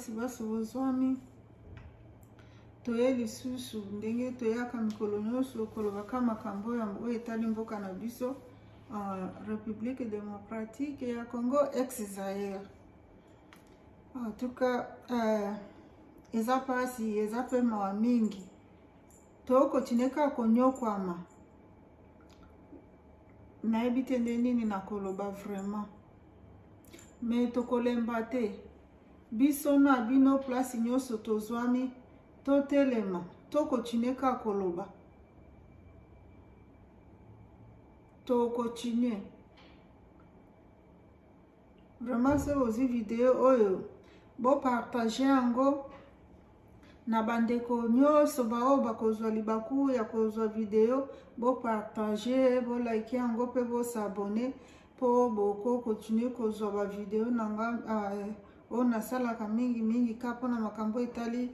basi bozwami toye lisusu ndenge toyaka mikolo nyonso kolobaka makambo ya oyo etali mboka na biso République démocratique ya Congo ex-Zaire. En tout cas eza pasi eza pe mawa mingi tokotineka konyokwama nayebi te nde nini nakoloba vraiment mais tokolemba te biso na bino place nyonso tozwami totelema tokotineka koloba tokotinye vraiment se ozi video oyo bo partager yango na bandeko nyonso bao bakozwa libaku ya kozwa video bo partager bo like yango pe bo s'abonner po boko continue kozwa ba video nanga ona salaka mingi kapo na makambo etali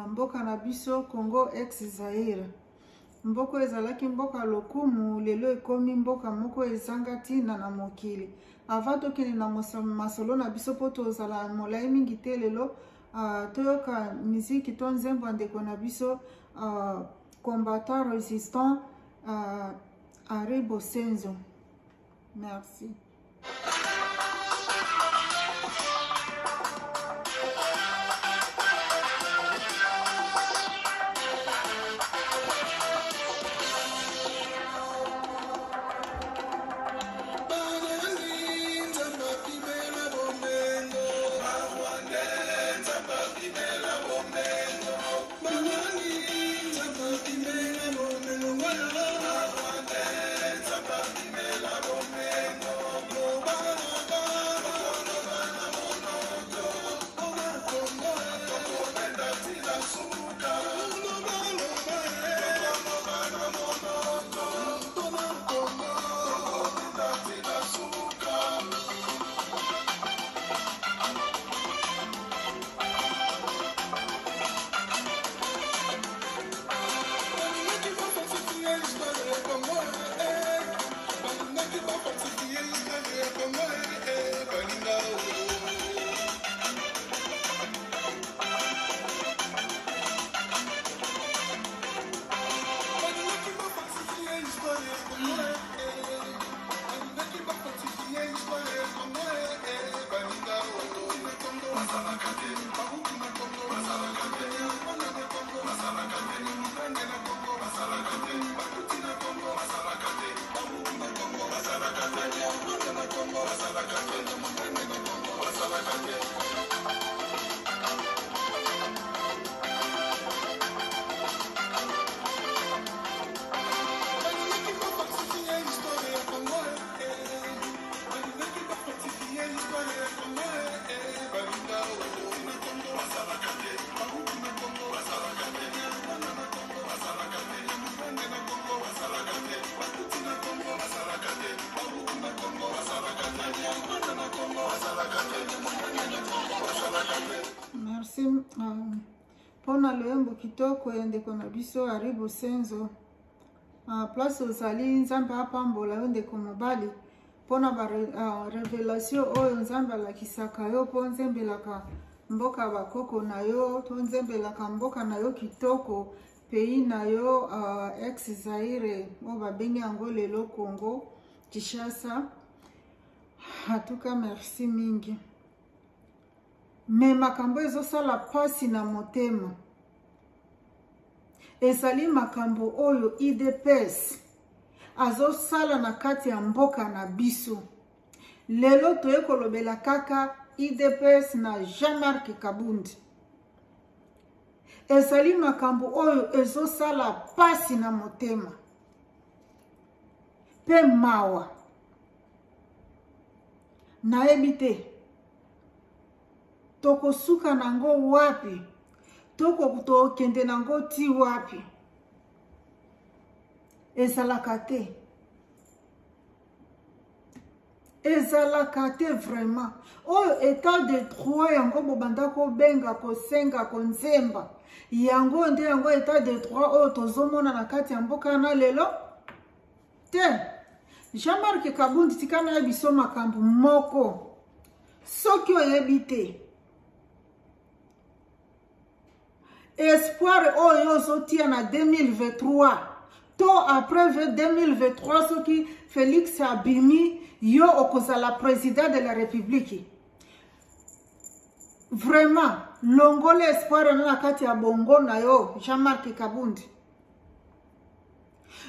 mboka na biso Congo ex-Zaire. Mboko ezalaki mboka lokumu lelo ekomi mboka moko ezanga tina na mokili. Avant tokende na masolo na biso po tozala molai mingi te lelo toyoka miziki to nzembo ndeko na biso combattant résistant Henri Bosenzo. Merci. Merci. Pona loyembo kitoko ya ndeko na biso Henri Bosenzo. Place ozali nzambe apambola yo ndeko mobali. Pona ba révélation oyo nzambe alakisaka yo po nzembelaka mboka bakoko na yo, to nzembelaka mboka na yo kitoko, pays na yo ex-Zaire, o babengi yango lelo Congo, Kinshasa. En tout cas, merci mingi. Mais makambo ezosala pasi na motema. Ezali makambo oyo IDPS azosala na kati ya mboka na biso. Lelo toye kolobela kaka IDPS na Jean-Marc Kabundi. Ezali makambo oyo ezosala pasi na motema. Pe mawa. Nayebi te. Toko suka nango wapi? Toko kutokende nango ti wapi? Ezalaka te. Ezalaka te vraiment. Oyo état de droit yango bobanda ko benga ko senga ko nzemba. Yango nde yango état de droit oyo tozomona na kati ya mboka na lelo. Te. Jean-Marc Kabundi tikana ya biso makambo moko. Soki oyebi te. espoir oyo zotia na 2023 to après 2023 soki Félix abimi yo okozala président de la République. Vraiment longole espoir na kati ya bongo na yo Jean-Marc Kabundi.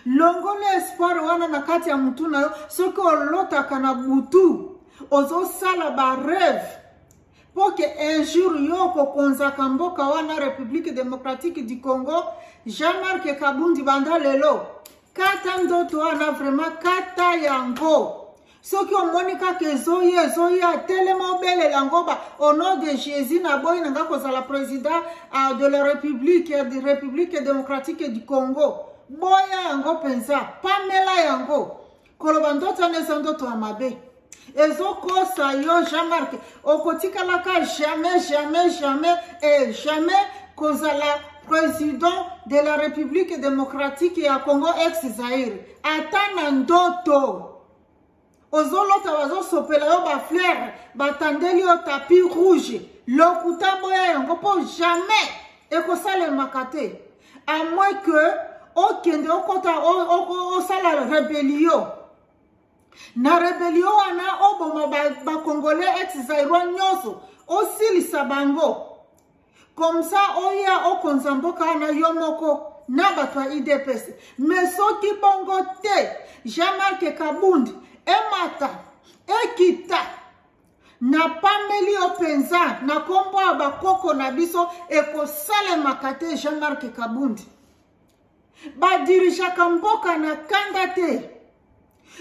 Longole espoir wana na kati ya mutu na yo soki olotaka na butu ozo sala ba rêve pour que un jour yo kokonzaka mboka wana République démocratique du Congo. Jean-Marc Kabundi banda lelo kata ndoto wana vraiment kata yango. Soki omonika ke zoya telema obele langoba au nom de Jésus na boy nanga kozala président de la République démocratique du Congo. Boya yango penza pamela yango koloba ndoto neza ndoto ya mabe ezo kosa yo Jean-Marc okotikalaka jamais kozala président de la République démocratique ya Congo ex-Zaïre. Atana ndoto ozolota wazosopela yo ba fleur batandeli yo tapis rouge lokuta boya yango po jamais ekosalema kate à moins que okende okota osala rébellion na rébellion wana oboma ba congolais ex-Zaïrois nyoso osilisa bango comme ça oya okonza mboka na yo moko na bato ya IDPS. Mais soki bongo te Jean-Marc Kabundi emata ekita na pameli openza na kombo ya bakoko na biso ekosalema kate Jean-Marc Kabundi. Badirishaka mboka na kanda te.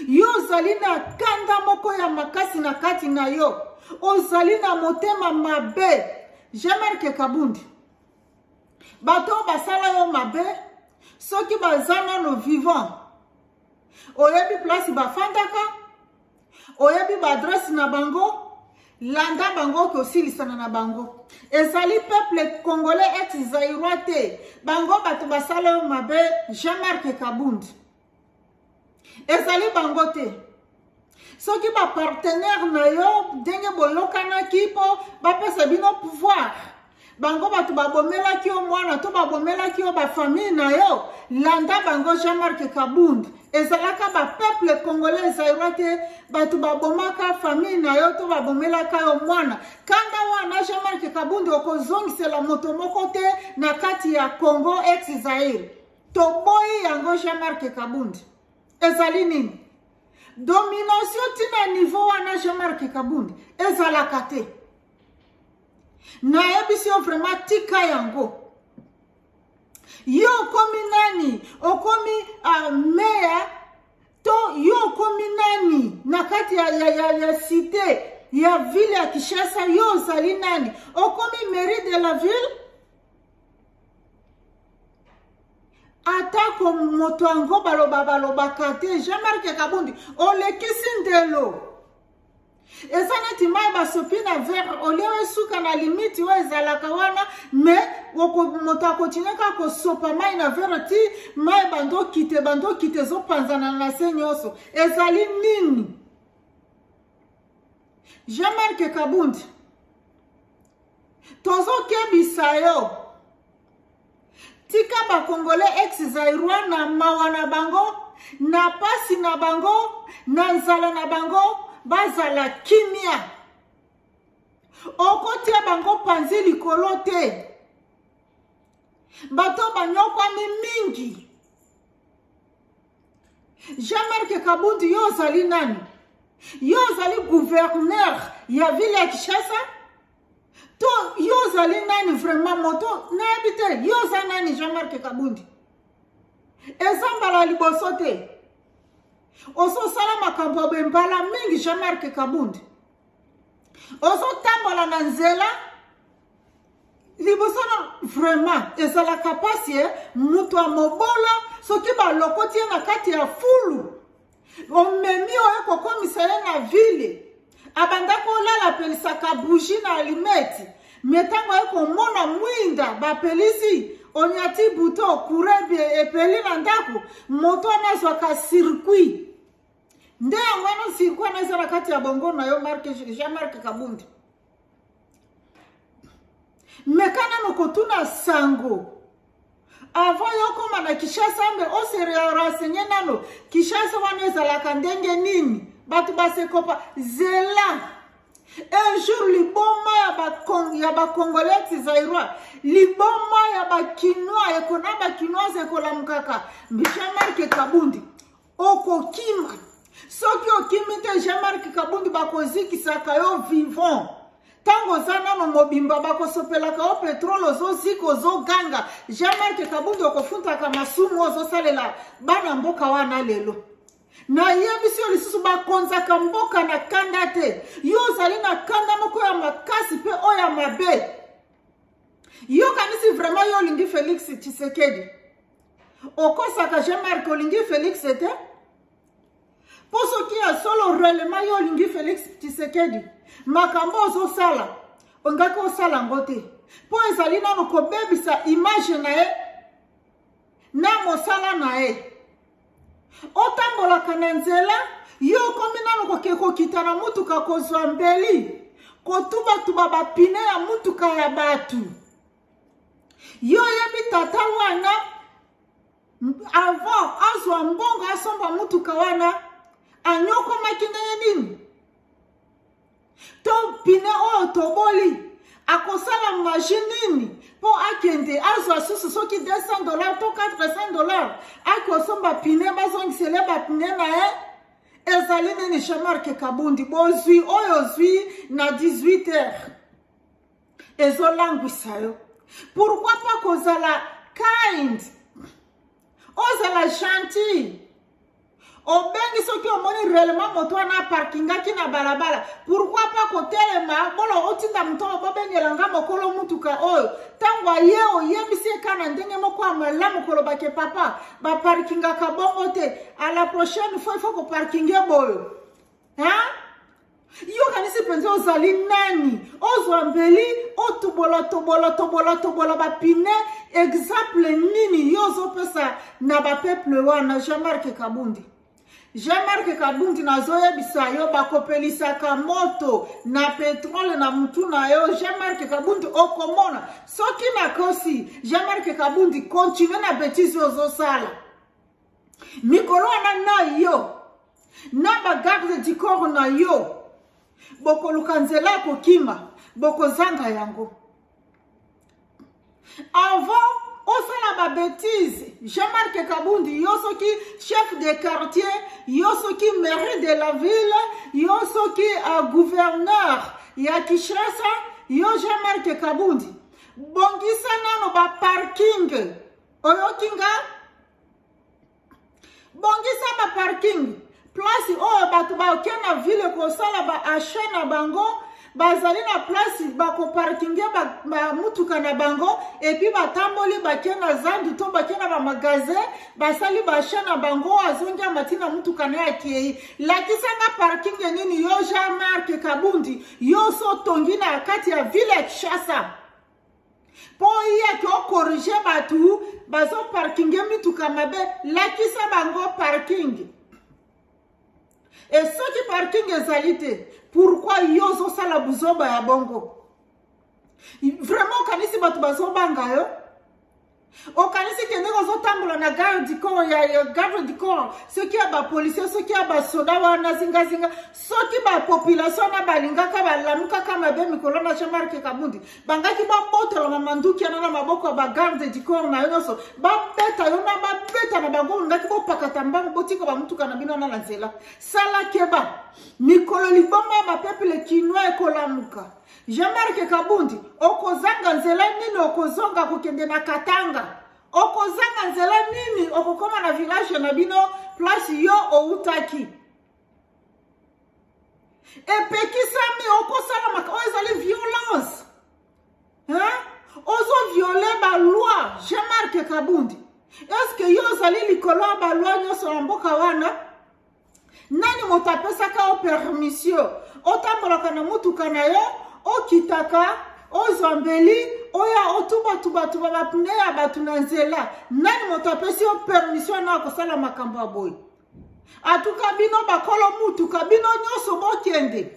Yo ozali na kanda moko ya makasi na kati na yo. Ozali na motema mabe Jean-Marc Kabundi. Bato basala yo mabe soki bazana no vivant. Oyebi place bafandaka, oyebi ba adresse na bango, landa bango kosilisana na bango. Ezali peuple congolais ex-Zaïrois te. Bango bato basala yo mabe Jean-Marc Kabundi. Ezali bango te. Soki ba partenaire na yo denge boyokana kipo bapesa bino pouvoir. Bango bato babomela ki yo mwana to babomela ki yo ba famille na yo landa bango Jean-Marc Kabundi. Ezalaka ba peuple congolais Zaïrois te bato babomaka famille na yo to babomelaka yo mwana. Kanda wana Jean-Marc Kabundi okozongisela moto moko te na kati ya Congo ex-Zaïre. Toboyi yango Jean-Marc Kabundi. Ezali nini? Domination tina niveau wana Jean-Marc Kabundi. Ezalaka te. Na ebisio vraiment tika yango. Yo komi nani, okomi meya, to yo komi nani, nakati ya cité, ya ville ya Kinshasa, yo zali nani, okomi mairie de la ville. Atako moto ango baloba kate, Jean-Marc Kabundi, olekisi ndelo. Ezaneti mai basopina vers olewe suka na limiti wa ezalaka wana me woko moto kotineka ko sopa mai na vers ti mai bando kite zo panzana na senyoso ezali nini Jean-Marc Kabundi tozo kebisa yo tika ba congolais ex-Zaïrois na mawana bango na pasi na bango na nzala na bango bazala kimia okotia bango panzi likolo te bato banyokwami mingi Jean-Marc Kabundi yo zali nani yo zali gouverneur ya ville ya Kinshasa to yo zali nani vraiment moto na habite yo zali nani Jean-Marc Kabundi ezambala liboso te oso sala makambo bembala mingi Jean-Marc Kabundi oso tambola na nzela liboso na vraiment ezala kapasi mutu amobola soki balokoti na kati ya fulu omemi oyo kokomisa ye na ville abandako olala pelisaka bougie na alimeti metango ye komona mwinda bapelisi onyati buto kurebi epeli na ndako moto anazwaka circuit nde yango wana circuit anazwa na kati ya bongo na yo Jean-Marc Kabundi mekana nokotuna sango avant yokoma na Kinshasa mbe o renseigner nano Kinshasa wana ezalaka ndenge nini batu basekopa zela un jour liboma ya ba congolais zairwa liboma ya ba kinois ekona ba kinois ekolamukaka Jean-Marc Kabundi okokima soki okimite Jean-Marc Kabundi bakozikisaka yo vivant tango zana no mobimba bakosopelaka o petrole ozozika ozoganga Jean-Marc Kabundi okofuntaka masumu ozosalela bana mboka wana lelo na yebisi yo lisusu bakonzaka mboka na kanda te yo ozali na kanda moko ya makasi mpe oyo ya mabe yo kanisi vraiment yo olingi Félix Tshisekedi okosaka Jean-Marc olingi Félix te po soki ya solo relema yo olingi Félix Tshisekedi makambo ozosala ongaki osala ngo te po ezali nano kobebisa image na ye na mosala na ye otambolaka na nzela yo komi nano koke kokita na mutuka kozwa mbeli kotuba bapine ya mutuka ya batu yo yebi tata wana avant azwa mbongo asomba mutuka wana anyokomaki ndenge nini to pine oyo toboli akosala machine nini po akende azwa susu soki $200 to $400 akosomba pine bazongisele bapine na ye ezali nini Jean-Marc Kabundi bozwi oyo zwi na 18h ezolangwisa yo pourquoi pas kozala kind ozala gentil obengi soki omoni réellement moto wana parkingaki na balabala pourquoi pas kotelema bolo otinda muto bobengelanga mokolo mutuka oyo tango ye oyebisi ekana ndenge moko amalamu kolobake papa baparkingaka bongo te à la prochaine fois il faut ko parkinge boyo yo kanisi penza ozali nani ozwa mbeli otubola bapine exemple nini yo ozopesa na bapeuple wana Jean-Marc Kabundi Jean-Marc Kabundi nazoyebisa yo bakopelisaka moto na petrole na mutu na yo Jean-Marc Kabundi okomona soki nakosi Jean-Marc Kabundi continue na bêtise ozosala mikolo wana na yo na bagarde du corps na yo bokoluka nzela kokima bokozanga yango avant osala ba bêtise Jean-Marc Kabundi yo soki chef de quartier yo soki maire de la ville yo soki gouverneur ya Kinshasa yo Jean-Marc Kabundi bongisa nano ba parking oyokinga bongisa ba parking place oyo batu bakena ville kosala ba achat na bango bazali na place bako parkinge ba mutuka na bango epi batamboli bakena zandu to bakena ba magasin basali ba achat na bango azongia matina mutuka na yake lakisanga parking nini yo Jean-Marc Kabundi yo so tongi na kati ya ville ya Kinshasa po iya ko corriger batu bazo parkinge mituka mabe lakisa bango parking. Et ceux qui parking ezalité, pourquoi yozo sala buzoba ya bongo? Vraiment kanisi batu bazobanga yo? O kanisi kende ozo tambola na garde du corps ya garde du corps, ceux qui a ba policier, ceux qui a ba soda wana zinga ceux qui ba population na balingaka balamuka kama be mikolo na Jean-Marc Kabundi. Bangaki ba botola mamanduki na maboko ba garde du corps na yoso. Ba beta yo na ba beta na bango ngaki bo pakata mbango botika ba mutuka na bino na nzela. Sala keba mikolo liboma ba peuple kinois ekolamuka. Jean-Marc Kabundi okozanga nzela nini okozonga kokende na Katanga okozanga nzela nini okokoma na village na bino place yo outaki epekisami okosala maka ezali violence ozo violer ba loi Jean-Marc Kabundi est-ce que yo zali likolo ba loi nyoso na mboka wana nani motapesaka o permission otambolaka na mutuka na yo okitaka ozambeli oya otuba bapune ya batu na nzela nani motapesi o permission na kosala makambo ya boy atuka bino bakolo mutuka bino nyoso bokende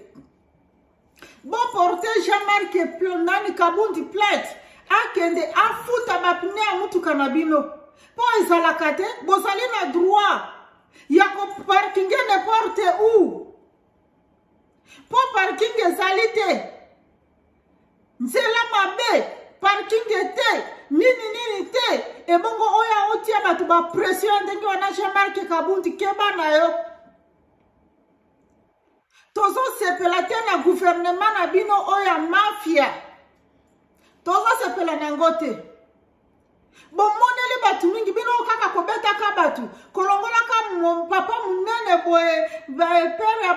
Bon porter Jean-Marc Nani Kabundi plainte. Akende afuta bapine a mutuka na bino. Po ezalaka te, bozali na droit. Ya ko parking n'importe où. Po parking ezali te. Nzela mabe, parking te, nini te. E bongo oya otia batu ba pression ndenge wana Jean-Marc Kabundi keba na yo. Tozo sepela te na gouvernement na bino oya mafia. Tozo sepela na ngote. Bon moneli batu mingi bino kaka kobeta ka batu. Kolongola ka papa munene boye pere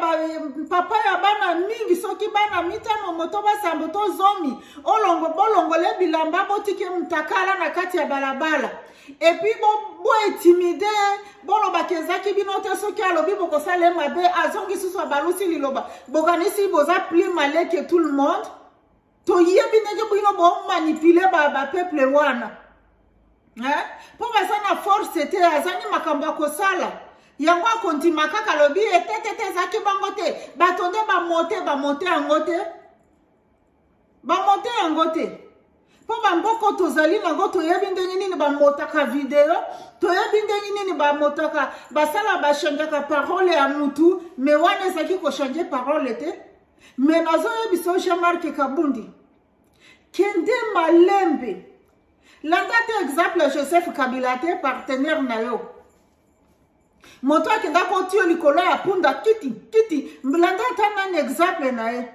papa ya bana mingi soki bana mitano moto basambo to zomi. Bolongo le bilamba botike mtakala na kati ya balabala. Et puis bo intimidé bolo bakezaki bino te soki alobi boko sale mabe azongi susu balusi liloba. Boganisi boza plus malé que tout le monde. To yebi nege bino bo manipuler ba peuple wana. Po basana force te azani makamba kosala. Yango kontima kaka lobi etete zaki bangote. Batonde ba monte angote. Ba monte angote. Po bamboko tozali nango toyebi ndenge nini ba motaka video. Toyebi ndenge nini ba motaka basala ba chanjaka parole ya mutu. Me wane zaki ko changer parole te. Me nazo yebiso Jean-Marc Kabundi. Kende malembe. Landate exemple Joseph Kabila te partenaire na yo. Moto akenda kotio likolo ya punda kiti. Landate un exemple na ye.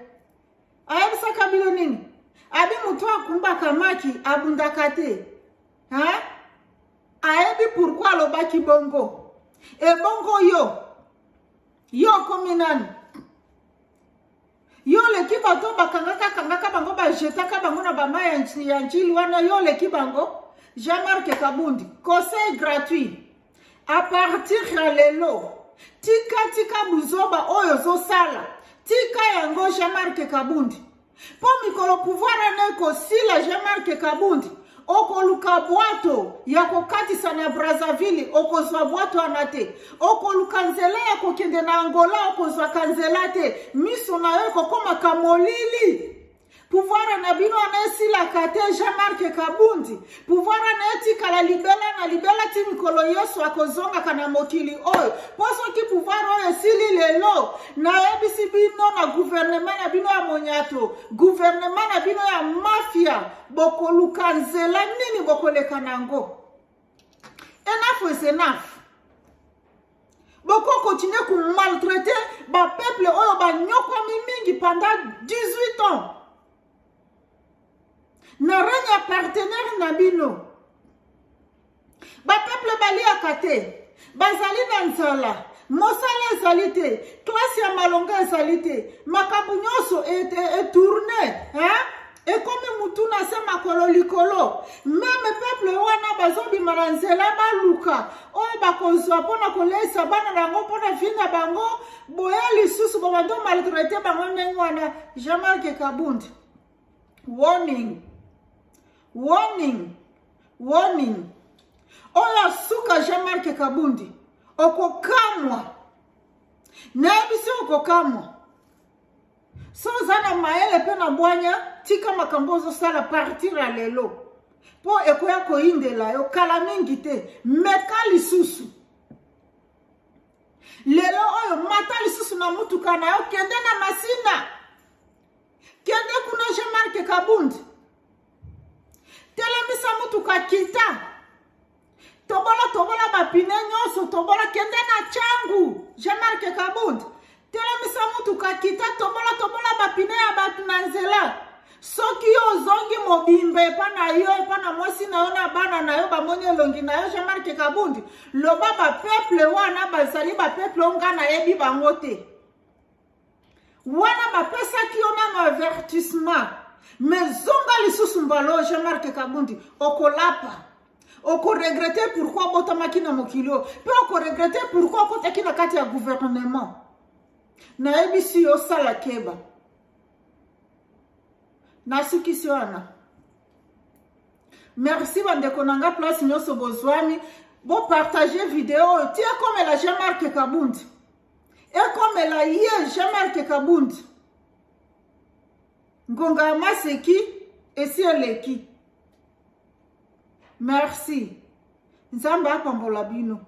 Ayebisa Kabila nini? Abi muto akumba kamaki abundaka te. Ayebi pourquoi lobaki bongo. E bongo yo kominani. Yo leki bato kangaka bango jetaka bango na bama ya njili wana yo leki bango. Jean-Marc Kabundi. Conseil gratuit. À partir ya lelo. Tika buzoba oyo zo sala. Tika yango Jean-Marc Kabundi. Po mikolo pouvoir aneko sila Jean-Marc Kabundi. Oko luka bwato ya kokatisa na Brazzaville okozwa bwato anate. Oko luka nzela ya kokende na Angola okozwa kanzela te. Miso na yo kokoma kamolili. Pouvoir na bino anesila kate Jean-Marc Kabundi. Pouvoir anetika la libela ti mikolo yesu akozonga kana mokili oyo. Poso ki pouvoir oyo sili lelo. Na ebisi bino na gouvernement na bino ya monyato. Gouvernement na bino ya mafia. Boko luka nzela nini boko leka nango. Enough is enough. Boko continue ku maltraiter ba peuple oyo ba nyokwa mingi pendant 18 ans. Na renya partenaire na bino. Ba peuple bali akate. Bazali na nzala. Mosala ezalite. Classe ya malonga ezalite. Makabu nyoso tourné. Et comme mutuna se makolo likolo. Même peuple wana bazobi maranzela baluka. Oyo bakozwa pona kolesa bana nango pona vinga bango. Boyali susu babando maltraité bango nengwana. Jean-Marc Kabundi. Warning. Oya suka Jean-Marc Kabundi. Okokamwa. Nebisi okokamwa. So zana maele pena bwanya. Tika makambozo sala partir a lelo. Po ekoya koindela yo. Kala mingi te. Meka lisusu. Lelo oyo mata lisusu na mutuka na yo. Kende na masina. Kende kuna Jean-Marc Kabundi. Telemisa mutuka kita. Tobola bapine nyoso. Tobola kende na changu. Jean-Marc Kabundi. Telemisa mutuka kita. Tobola bapine ya batu na nzela. Soki yo zongi mobimbe pana yo pana mwasi na ona bana na yo bamonye longi na yo Jean-Marc Kabundi. Loba ba peuple wana bazali ba peuple onga na yebi bangote. Wana ba pesa ki ona no avertissement. Mais zonga lisusu mbalo Jean-Marc Kabundi okolapa. Oko regretter pourquoi botamaki na mokilo. Pe oko regretter pourquoi kotaki na kati ya gouvernement. Na ebisi yo sala keba. Nasukisi wana. Merci bandeko nanga place nyoso bozwami. Bo partager vidéo. Tia comme la Jean-Marc Kabundi. Et comme la Jean-Marc Kabundi. ngonga ya maseki esi eleki. Merci. Nzambe apambola bino.